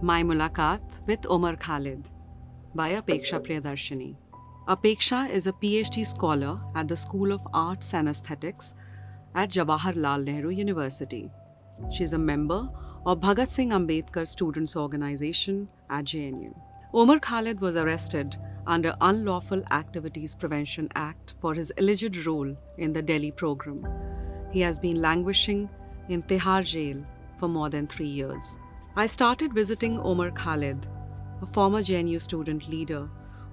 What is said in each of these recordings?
My Mulaqat with Omar Khalid by Apeksha Priyadarshini. Apeksha is a PhD scholar at the School of Arts and Aesthetics at Jawaharlal Nehru University. She is a member of Bhagat Singh Ambedkar Students' Organization at JNU. Omar Khalid was arrested under Unlawful Activities Prevention Act for his alleged role in the Delhi program. He has been languishing in Tihar jail for more than 3 years. I started visiting Omar Khalid, a former JNU student leader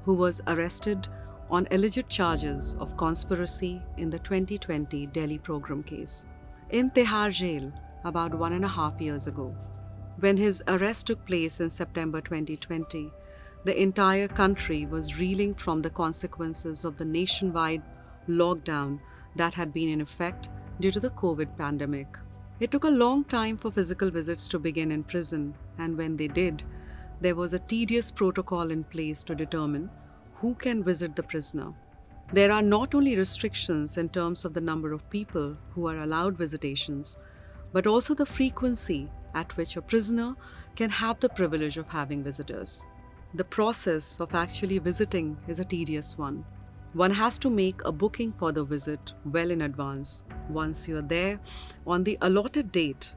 who was arrested on alleged charges of conspiracy in the 2020 Delhi program case. In Tihar jail about 1.5 years ago. When his arrest took place in September 2020, the entire country was reeling from the consequences of the nationwide lockdown that had been in effect due to the COVID pandemic. It took a long time for physical visits to begin in prison, and when they did, there was a tedious protocol in place to determine who can visit the prisoner. There are not only restrictions in terms of the number of people who are allowed visitations, but also the frequency at which a prisoner can have the privilege of having visitors. The process of actually visiting is a tedious one. One has to make a booking for the visit well in advance. Once you're there, on the allotted date,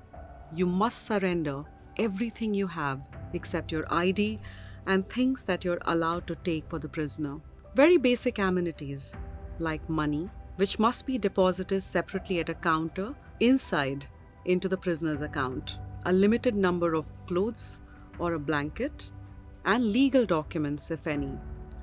you must surrender everything you have except your ID and things that you're allowed to take for the prisoner. Very basic amenities like money, which must be deposited separately at a counter inside into the prisoner's account, a limited number of clothes or a blanket, and legal documents, if any.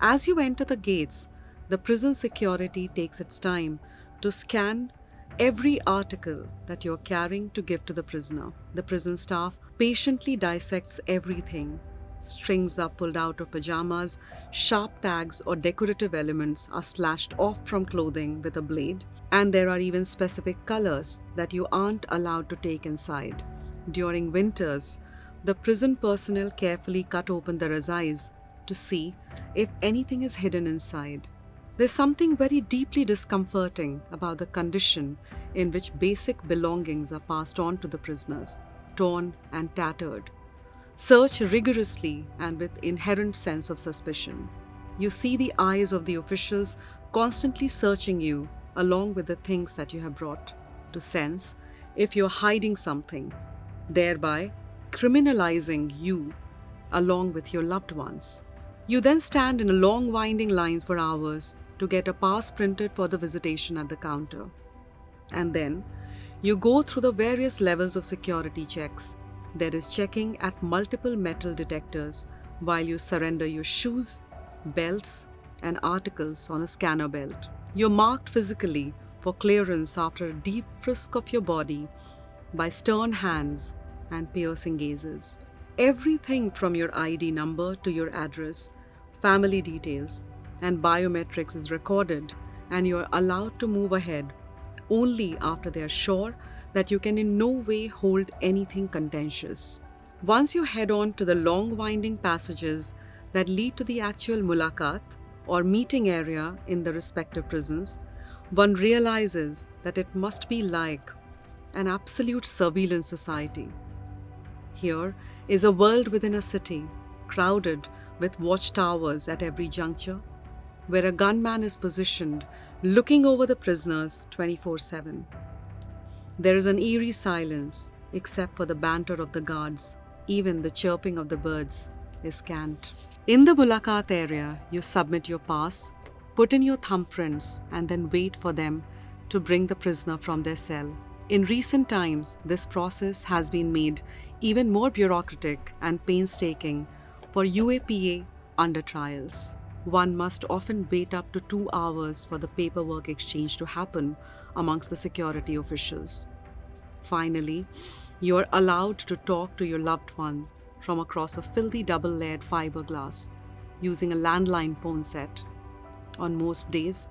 As you enter the gates, the prison security takes its time to scan every article that you're carrying to give to the prisoner. The prison staff patiently dissects everything. Strings are pulled out of pajamas, sharp tags or decorative elements are slashed off from clothing with a blade, and there are even specific colors that you aren't allowed to take inside. During winters, the prison personnel carefully cut open the razais to see if anything is hidden inside. There's something very deeply discomforting about the condition in which basic belongings are passed on to the prisoners, torn and tattered. Search rigorously and with inherent sense of suspicion. You see the eyes of the officials constantly searching you along with the things that you have brought to sense if you're hiding something, thereby criminalizing you along with your loved ones. You then stand in long winding lines for hours to get a pass printed for the visitation at the counter. And then you go through the various levels of security checks. There is checking at multiple metal detectors while you surrender your shoes, belts, and articles on a scanner belt. You're marked physically for clearance after a deep frisk of your body by stern hands and piercing gazes. Everything from your ID number to your address, family details, and biometrics is recorded, and you are allowed to move ahead only after they are sure that you can in no way hold anything contentious. Once you head on to the long winding passages that lead to the actual Mulaqat or meeting area in the respective prisons, one realizes that it must be like an absolute surveillance society. Here is a world within a city, crowded with watchtowers at every juncture, where a gunman is positioned looking over the prisoners 24/7. There is an eerie silence except for the banter of the guards. Even the chirping of the birds is scant. In the Mulaqat area, you submit your pass, put in your thumbprints, and then wait for them to bring the prisoner from their cell. In recent times, this process has been made even more bureaucratic and painstaking for UAPA under trials. One must often wait up to 2 hours for the paperwork exchange to happen amongst the security officials. Finally, you are allowed to talk to your loved one from across a filthy double-layered fiberglass using a landline phone set. On most days,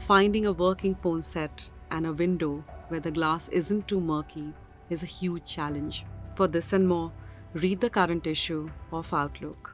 finding a working phone set and a window where the glass isn't too murky is a huge challenge. For this and more, read the current issue of Outlook.